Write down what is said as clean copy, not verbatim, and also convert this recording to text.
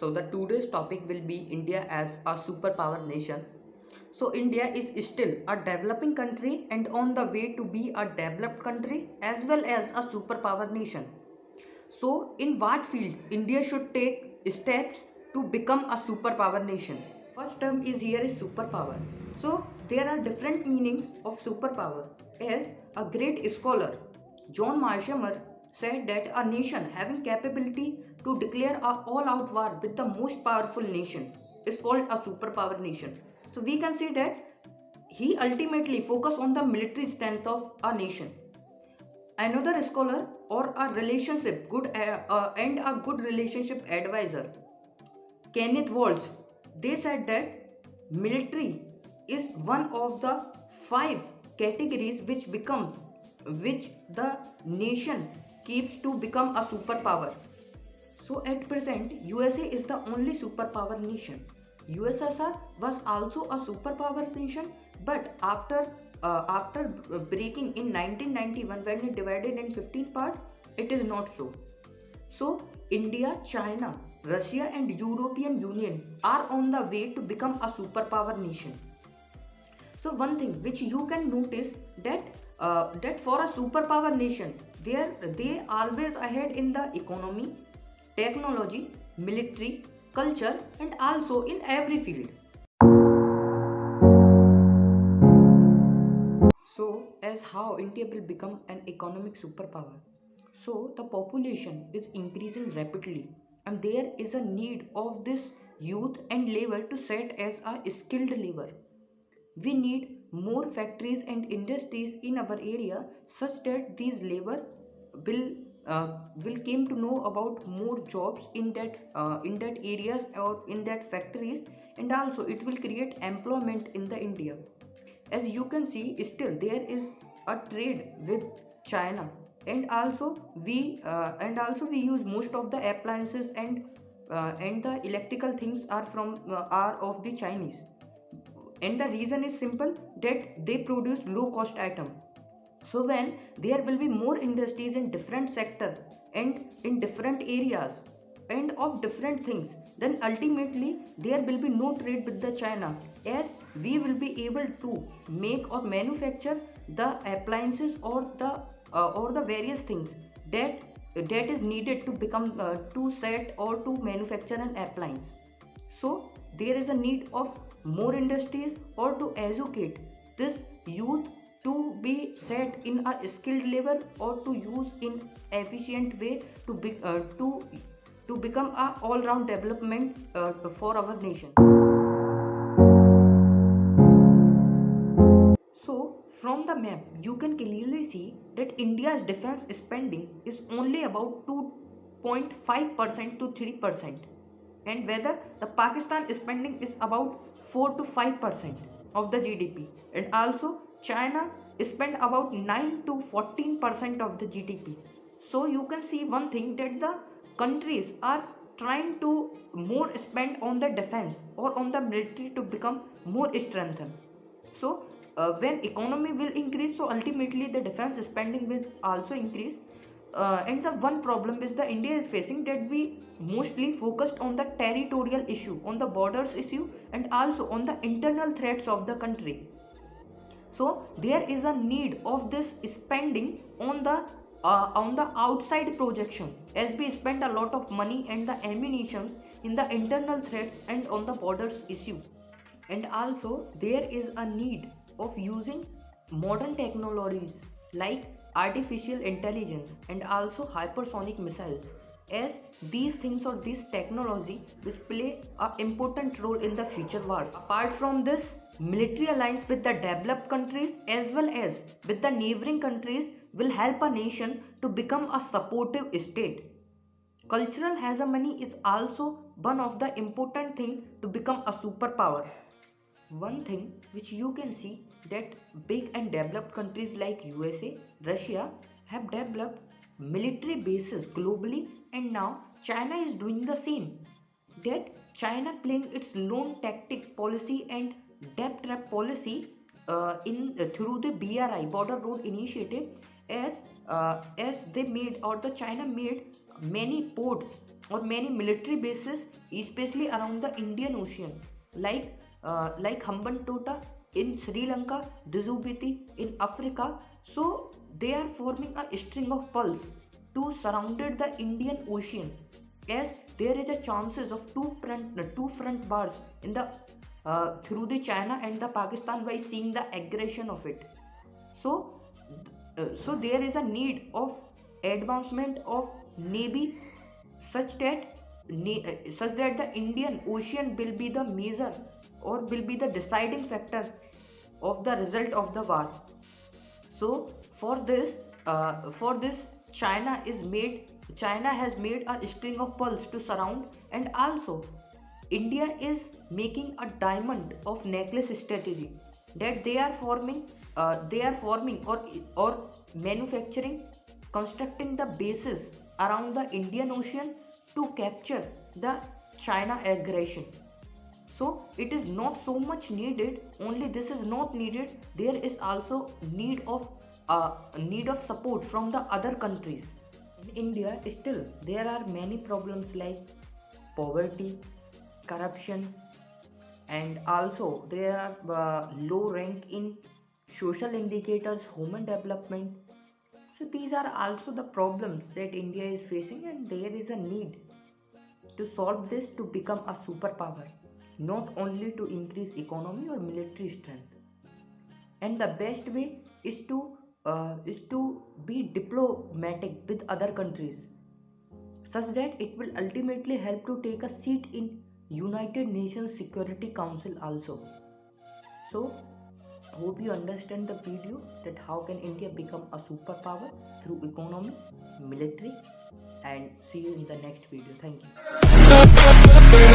So the today's topic will be India as a superpower nation. So India is still a developing country and on the way to be a developed country as well as a superpower nation. So in what field India should take steps to become a superpower nation? First term is here is superpower. So there are different meanings of superpower. As a great scholar, John Mearsheimer said that a nation having capability to declare a all-out war with the most powerful nation is called a superpower nation. So we can say that he ultimately focused on the military strength of a nation. Another scholar or a relationship good and a good relationship advisor, Kenneth Waltz, they said that military is one of the five categories which the nation keeps to become a superpower. So at present, USA is the only superpower nation. USSR was also a superpower nation, but after breaking in 1991 when it divided in 15 parts, it is not so. So India, China, Russia and European Union are on the way to become a superpower nation. So one thing which you can notice that for a superpower nation, they always ahead in the economy, technology, military, culture, and also in every field. So, as how India will become an economic superpower? So, the population is increasing rapidly, and there is a need of this youth and labor to set as a skilled labor. We need more factories and industries in our area such that these labor will will came to know about more jobs in that areas or in that factories, and also it will create employment in the India. As you can see, still there is a trade with China, and also we use most of the appliances and the electrical things are of the Chinese, and the reason is simple that they produce low cost item. So when there will be more industries in different sector and in different areas and of different things, then ultimately there will be no trade with the China, as we will be able to make or manufacture the appliances or the various things that is needed to become to set or to manufacture an appliance. So there is a need of more industries or to educate this youth to be set in a skilled labor or to use in efficient way to become a all round development for our nation. So from the map you can clearly see that India's defense spending is only about 2.5% to 3%, and whether the Pakistan spending is about 4 to 5% of the GDP, and also China spend about 9 to 14% of the GDP. So you can see one thing that the countries are trying to more spend on the defense or on the military to become more strengthened. So when economy will increase, so ultimately the defense spending will also increase. And the one problem is the India is facing that we mostly focused on the territorial issue, on the borders issue, and also on the internal threats of the country. So there is a need of this spending on the outside projection, as we spend a lot of money and the ammunitions in the internal threats and on the borders issue. And also there is a need of using modern technologies like artificial intelligence and also hypersonic missiles, as these things or this technology will play an important role in the future wars. Apart from this, military alliance with the developed countries as well as with the neighboring countries will help a nation to become a supportive state. Cultural hegemony is also one of the important thing to become a superpower. One thing which you can see that big and developed countries like USA, Russia have developed military bases globally, and now China is doing the same. That China playing its lone tactic policy and debt trap policy in through the BRI Border Road Initiative, as they made or the China made many ports or many military bases, especially around the Indian Ocean, like Hambantota in Sri Lanka, Djibouti in Africa. So they are forming a string of pearls to surrounded the Indian Ocean, as there is a chances of two front wars in the through the China and the Pakistan by seeing the aggression of it. So so there is a need of advancement of navy such that the Indian Ocean will be the major or will be the deciding factor of the result of the war. So for this China has made a string of pearls to surround, and also India is making a diamond of necklace strategy, that they are forming or manufacturing, constructing the bases around the Indian Ocean to capture the China aggression. So it is not so much needed, only this is not needed, there is also need of support from the other countries. In India still there are many problems like poverty, corruption, and also there are low rank in social indicators, human development. So these are also the problems that India is facing, and there is a need to solve this to become a superpower, not only to increase economy or military strength. And the best way is to be diplomatic with other countries, such that it will ultimately help to take a seat in United Nations Security Council also. So hope you understand the video, that how can India become a superpower through economy, military, and see you in the next video. Thank you.